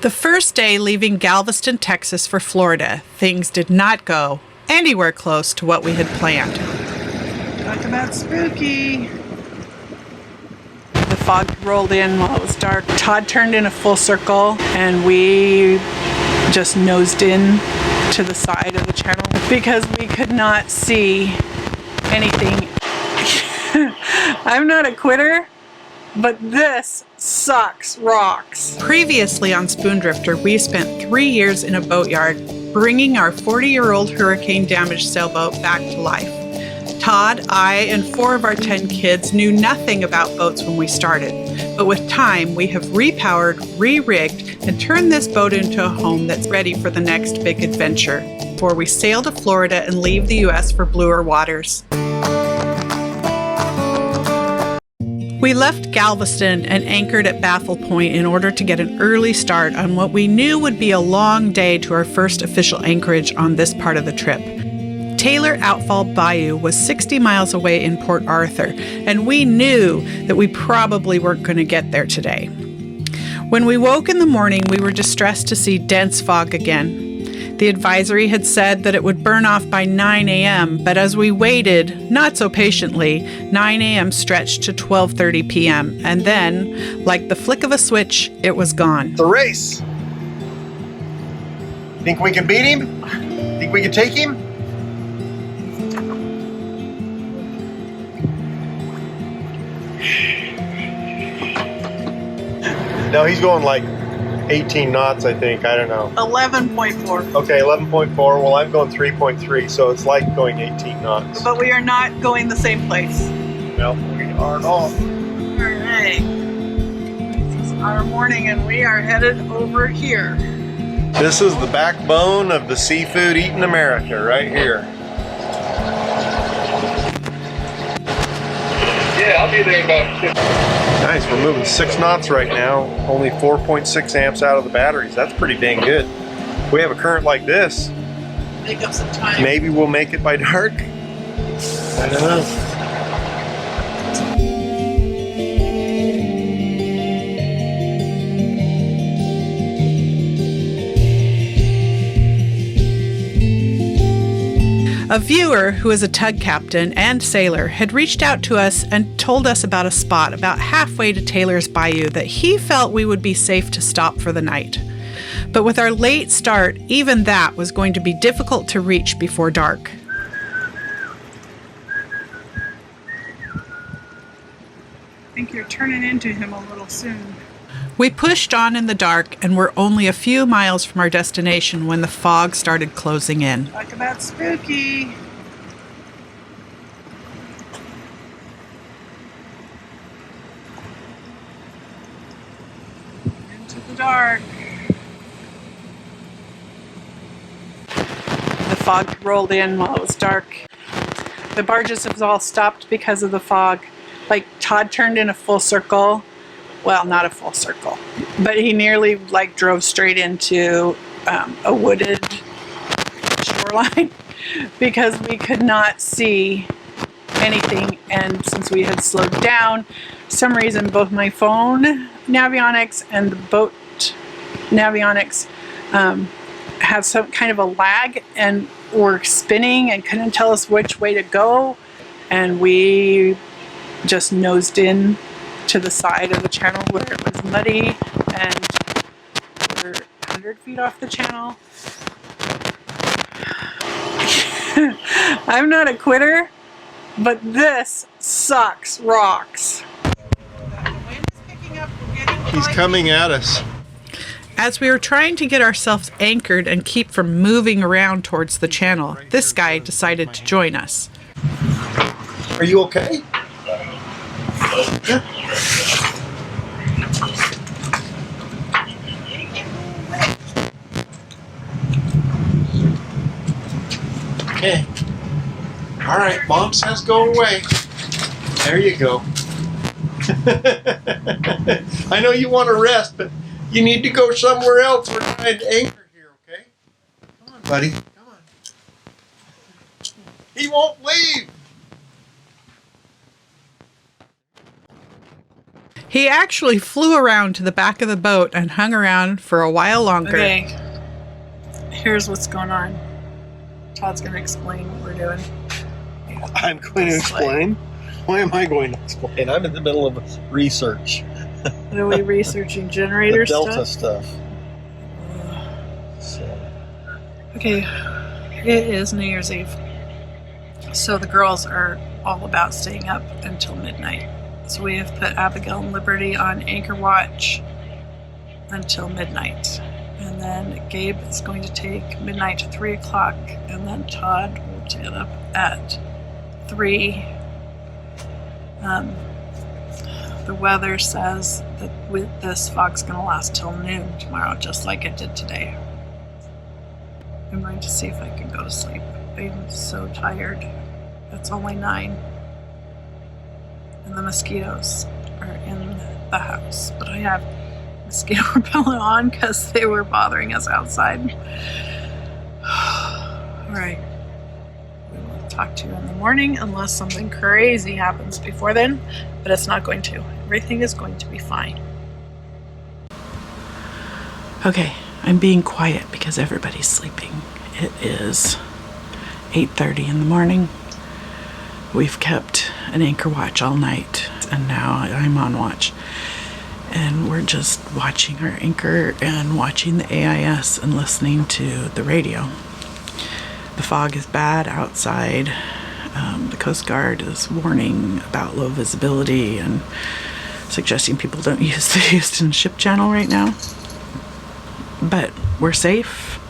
The first day leaving Galveston, Texas for Florida, things did not go anywhere close to what we had planned. Talk about spooky. The fog rolled in while it was dark. Todd turned in a full circle and we just nosed in to the side of the channel because we could not see anything. I'm not a quitter, but this sucks rocks. Previously on Spoondrifter, we spent 3 years in a boatyard bringing our 40-year-old hurricane-damaged sailboat back to life. Todd, I, and 4 of our 10 kids knew nothing about boats when we started, but with time, we have repowered, re-rigged, and turned this boat into a home that's ready for the next big adventure before we sail to Florida and leave the U.S. for bluer waters. We left Galveston and anchored at Baffle Point in order to get an early start on what we knew would be a long day to our first official anchorage on this part of the trip. Taylor Outfall Bayou was 60 miles away in Port Arthur, and we knew that we probably weren't going to get there today. When we woke in the morning, we were distressed to see dense fog again. The advisory had said that it would burn off by 9 a.m., but as we waited, not so patiently, 9 a.m. stretched to 12:30 p.m., and then, like the flick of a switch, it was gone. The race. Think we can beat him? Think we can take him? No, he's going like 18 knots, I think. I don't know. 11.4. Okay, 11.4. Well, I'm going 3.3, so it's like going 18 knots. But we are not going the same place. No, we are not. All right. This is our morning, and we are headed over here. This is the backbone of the seafood eating America, right here. Yeah, I'll be there in about 15. Nice, we're moving 6 knots right now, only 4.6 amps out of the batteries. That's pretty dang good. If we have a current like this, Make up some time. maybe we'll make it by dark. I don't know. A viewer who is a tug captain and sailor had reached out to us and told us about a spot about halfway to Taylor's Bayou that he felt we would be safe to stop for the night. But with our late start, even that was going to be difficult to reach before dark. I think you're turning into him a little soon. We pushed on in the dark and were only a few miles from our destination when the fog started closing in. Talk about spooky. Into the dark. The fog rolled in while it was dark. The barges have all stopped because of the fog. Like, Todd turned in a full circle. Well, not a full circle, but he nearly drove straight into a wooded shoreline because we could not see anything. And since we had slowed down, for some reason both my phone navionics and the boat navionics have some kind of a lag and were spinning and couldn't tell us which way to go. And we just nosed in to the side of the channel where it was muddy, and we're 100 feet off the channel. I'm not a quitter, but this sucks rocks. He's coming at us. As we were trying to get ourselves anchored and keep from moving around towards the channel, this guy decided to join us. Are you okay? Yeah. Okay. All right, Mom says go away. There you go. I know you want to rest, but you need to go somewhere else. We're trying to anchor here, okay? Come on, buddy. Come on. He won't leave. He actually flew around to the back of the boat and hung around for a while longer. Okay, here's what's going on. Todd's going to explain what we're doing. I'm going to explain. Why am I going to explain? I'm in the middle of research. What are we researching? Generator The Delta stuff? So. Okay, it is New Year's Eve. So the girls are all about staying up until midnight. So we have put Abigail and Liberty on anchor watch until midnight. And then Gabe is going to take midnight to 3 o'clock. And then Todd will get up at 3. The weather says that with this fog's going to last till noon tomorrow, just like it did today. I'm going to see if I can go to sleep. I'm so tired. It's only 9. And the mosquitoes are in the house. But I have mosquito repellent on because they were bothering us outside. Alright. We will talk to you in the morning unless something crazy happens before then. But it's not going to. Everything is going to be fine. Okay, I'm being quiet because everybody's sleeping. It is 8:30 in the morning. We've kept an anchor watch all night, and now I'm on watch. And we're just watching our anchor and watching the AIS and listening to the radio. The fog is bad outside. The Coast Guard is warning about low visibility and suggesting people don't use the Houston Ship Channel right now. But we're safe.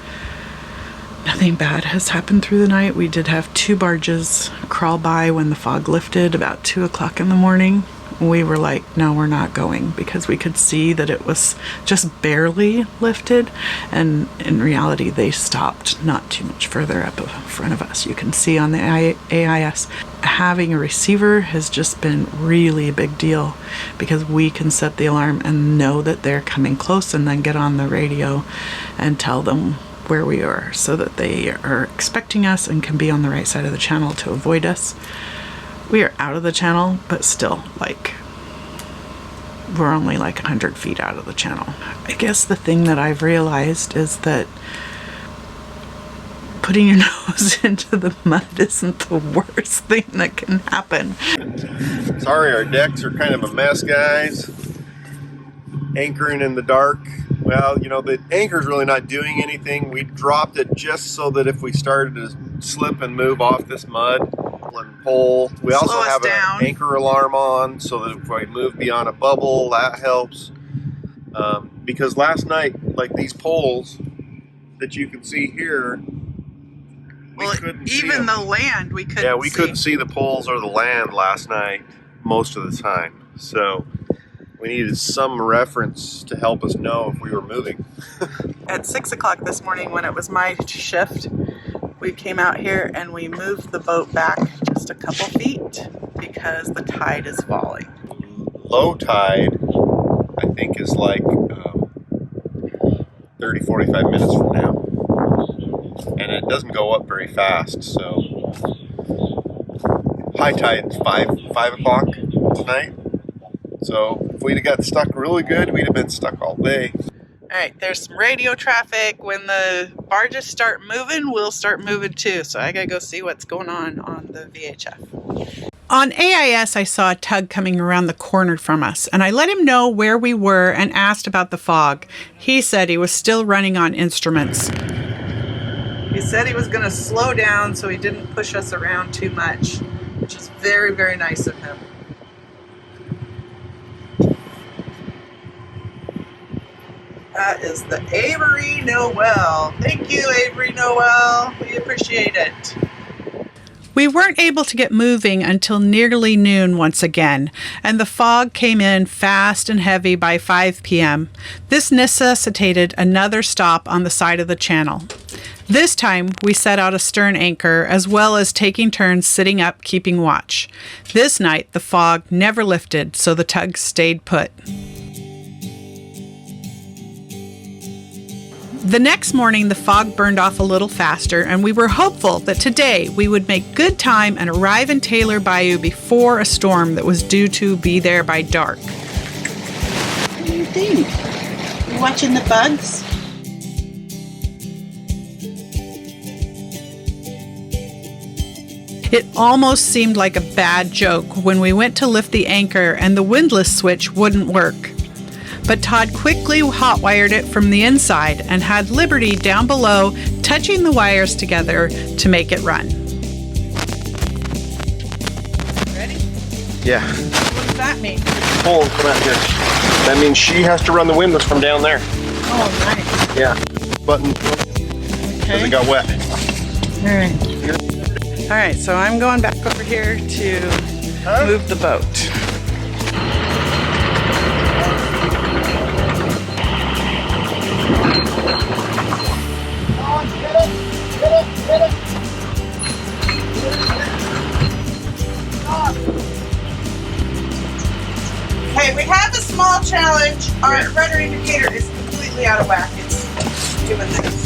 Nothing bad has happened through the night. We did have 2 barges crawl by when the fog lifted about 2 o'clock in the morning. We were like, no, we're not going, because we could see that it was just barely lifted. And in reality, they stopped not too much further up in front of us. You can see on the AIS, having a receiver has just been really a big deal, because we can set the alarm and know that they're coming close and then get on the radio and tell them where we are so that they are expecting us and can be on the right side of the channel to avoid us. We are out of the channel, but still, like, we're only like 100 feet out of the channel. I guess the thing that I've realized is that putting your nose into the mud isn't the worst thing that can happen. Sorry, our decks are kind of a mess, guys. Anchoring in the dark. Well, you know, the anchor's really not doing anything. We dropped it just so that if we started to slip and move off this mud and pole, we also have an anchor alarm on so that if we move beyond a bubble, that helps. Because last night, like these poles that you can see here, we couldn't see even them. the land we couldn't see. Yeah, we couldn't see the poles or the land last night most of the time. So we needed some reference to help us know if we were moving. At 6 o'clock this morning, when it was my shift, we came out here and we moved the boat back just a couple feet because the tide is falling. Low tide, I think, is like 30-45 minutes from now. And it doesn't go up very fast, so high tide is 5 o'clock tonight. So if we'd have got stuck really good, we'd have been stuck all day. All right, there's some radio traffic. When the barges start moving, we'll start moving too. So I gotta go see what's going on the VHF. On AIS, I saw a tug coming around the corner from us, and I let him know where we were and asked about the fog. He said he was still running on instruments. He said he was going to slow down so he didn't push us around too much, which is very, very nice of him. That is the Avery Noel. Thank you, Avery Noel. We appreciate it. We weren't able to get moving until nearly noon once again, and the fog came in fast and heavy by 5 p.m. This necessitated another stop on the side of the channel. This time, we set out a stern anchor, as well as taking turns sitting up keeping watch. This night, the fog never lifted, so the tug stayed put. The next morning, the fog burned off a little faster, and we were hopeful that today we would make good time and arrive in Taylor Bayou before a storm that was due to be there by dark. think? You watching the bugs? It almost seemed like a bad joke when we went to lift the anchor and the windlass switch wouldn't work. But Todd quickly hot-wired it from the inside and had Liberty down below touching the wires together to make it run. Ready? Yeah. What does that mean? Pull and come out here. That means she has to run the windlass from down there. Oh, nice. Yeah. Button. Because it got wet. All right. All right, so I'm going back over here to move the boat. Okay, we have a small challenge. Our rudder indicator is completely out of whack. It's doing this.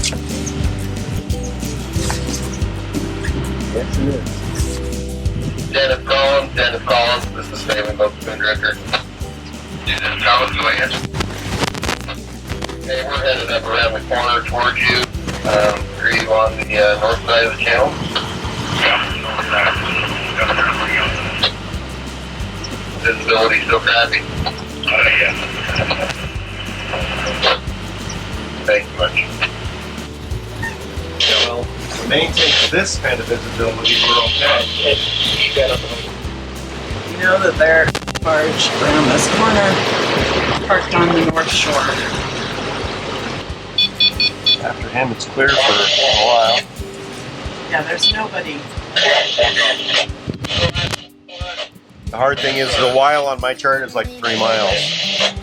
Yes, it is. Dennis Collins, this is Sailboat Spoondrifter. Dennis Collins, go ahead. Okay, we're headed up around the corner towards you. Are you on the north side of the channel? Yeah, north side. Visibility still crappy? Yeah. Thank you much. Yeah, well, to maintain this kind of visibility, we're okay. You know that their barge around this corner parked on the north shore. After him, it's clear for a while. Yeah, there's nobody. The hard thing is the while on my chart is like 3 miles,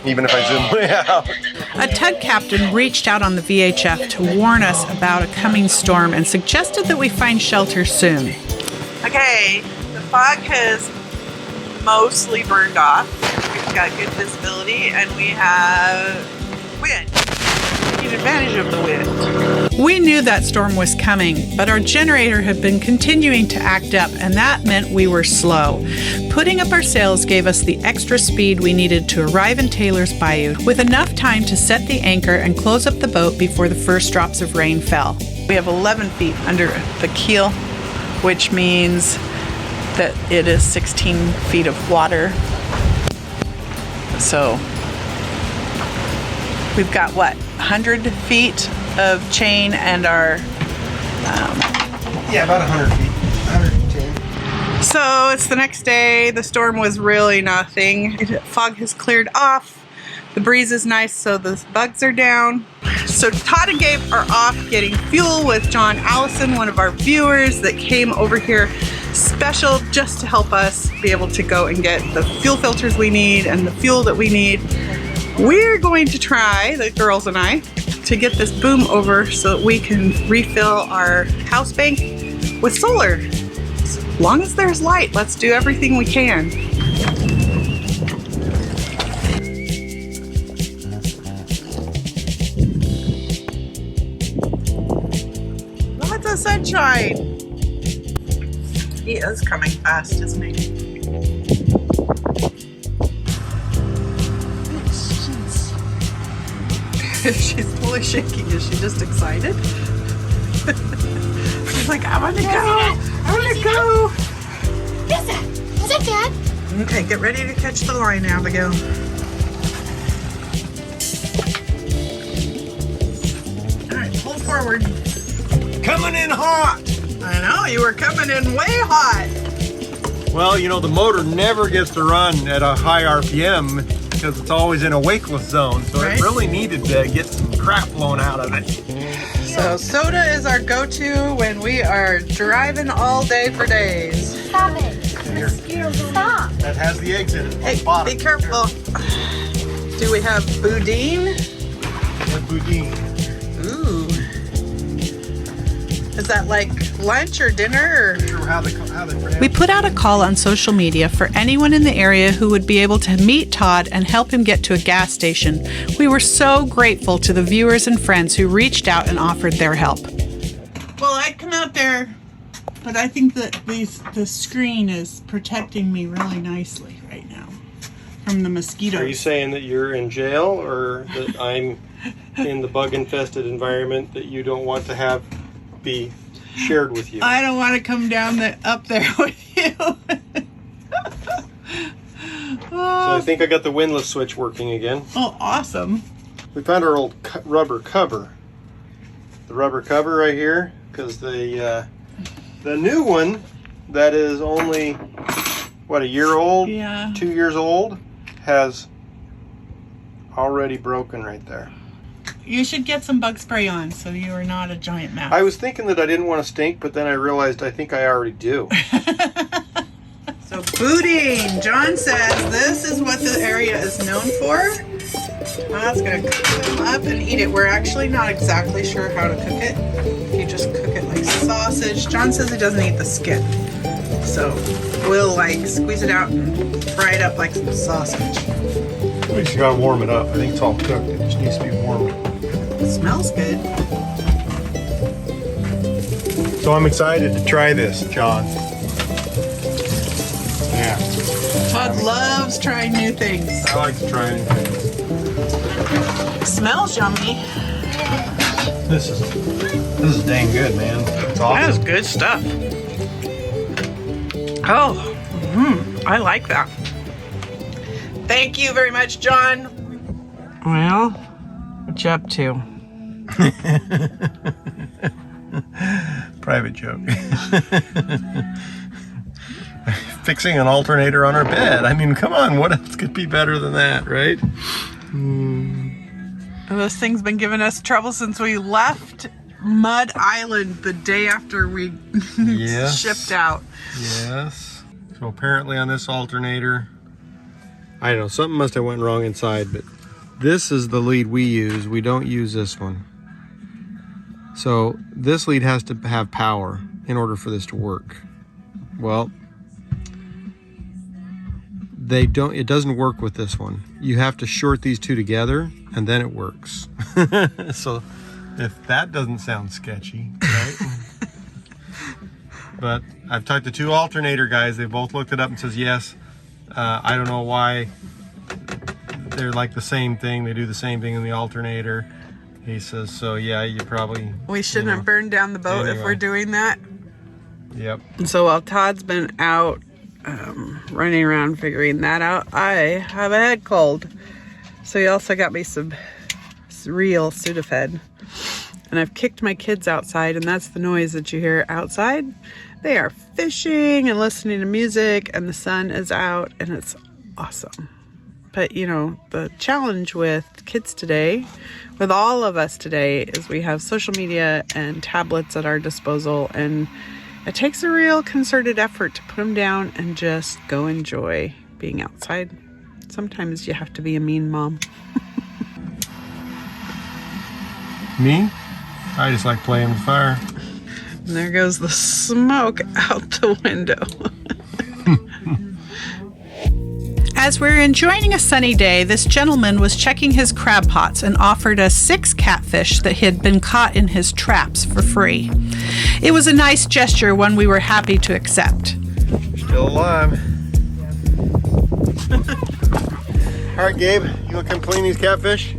even if I zoom way out. A tug captain reached out on the VHF to warn us about a coming storm and suggested that we find shelter soon. Okay, the fog has mostly burned off. We've got good visibility and we have wind. Taking advantage of the wind. We knew that storm was coming, but our generator had been continuing to act up, and that meant we were slow. Putting up our sails gave us the extra speed we needed to arrive in Taylor's Bayou, with enough time to set the anchor and close up the boat before the first drops of rain fell. We have 11 feet under the keel, which means that it is 16 feet of water. So we've got what, 100 feet of chain and our Yeah, about 100 feet, 110. So it's the next day. The storm was really nothing. Fog has cleared off. The breeze is nice, so the bugs are down. So Todd and Gabe are off getting fuel with John Allison, one of our viewers that came over here special just to help us be able to go and get the fuel filters we need and the fuel that we need. We're going to try, the girls and I, to get this boom over so that we can refill our house bank with solar. As long as there's light, let's do everything we can. Lots of sunshine. He is coming fast, isn't he? She's totally shaking. Is she just excited? She's like, I want to go. I want to go. What is that? Is that Dad? Okay, get ready to catch the line, Abigail. All right, pull forward. Coming in hot! I know, you were coming in way hot. Well, you know, the motor never gets to run at a high RPM because it's always in a wakeless zone, so Right. it really needed to get some crap blown out of it. So soda is our go-to when we are driving all day for days. Stop it. Stop. That has the eggs in it. Hey, be careful. Do we have boudin? With boudin. Ooh. Is that like lunch or dinner? Or? Sure how the We put out a call on social media for anyone in the area who would be able to meet Todd and help him get to a gas station. We were so grateful to the viewers and friends who reached out and offered their help. Well, I'd come out there, but I think that the screen is protecting me really nicely right now. from the mosquitoes. Are you saying that you're in jail, or that I'm in the bug-infested environment that you don't want to have be shared with you? I don't want to come down up there with you. So I think I got the windlass switch working again. Oh, awesome. We found our old rubber cover. The rubber cover right here, because the new one that is only, what, a year old? Yeah. 2 years old, has already broken right there. You should get some bug spray on so you are not a giant mouse. I was thinking that I didn't want to stink, but then I realized I think I already do. So boudin, John says this is what the area is known for. Todd's gonna cook them up and eat it. We're actually not exactly sure how to cook it. If you just cook it like sausage. John says he doesn't eat the skin. So we'll like squeeze it out and fry it up like some sausage. We just gotta warm it up. I think it's all cooked. It just needs to be warmed. It smells good. So I'm excited to try this, John. Yeah. Todd loves trying new things. I like to try anything. It smells yummy. This is dang good, man. It's awesome. That is good stuff. Oh, I like that. Thank you very much, John. Well, what you up to? Private joke. Fixing an alternator on our bed. I mean, come on, what else could be better than that, right? This thing's been giving us trouble since we left Mud Island the day after we Yes. shipped out. Yes. So apparently on this alternator, I don't know, something must have went wrong inside, but this is the lead we use. We don't use this one. So this lead has to have power in order for this to work. Well, it doesn't work with this one. You have to short these two together and then it works. So if that doesn't sound sketchy, right? But I've talked to two alternator guys. They both looked it up and says yes. I don't know why they're like the same thing. They do the same thing in the alternator. He says, so yeah, you probably... We shouldn't have burned down the boat if we're doing that. Yep. So while Todd's been out running around figuring that out, I have a head cold. So he also got me some real Sudafed. And I've kicked my kids outside, and that's the noise that you hear outside. They are fishing and listening to music, and the sun is out, and it's awesome. But, you know, the challenge with kids today, with all of us today, is we have social media and tablets at our disposal, and it takes a real concerted effort to put them down and just go enjoy being outside. Sometimes you have to be a mean mom. Me? I just like playing with fire. And there goes the smoke out the window. As we were enjoying a sunny day, this gentleman was checking his crab pots and offered us 6 catfish that had been caught in his traps for free. It was a nice gesture, one we were happy to accept. Still alive. All right, Gabe, you want to come clean these catfish?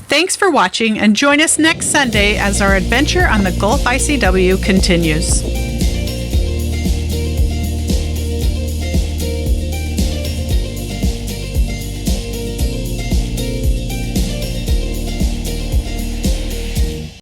Thanks for watching, and join us next Sunday as our adventure on the Gulf ICW continues.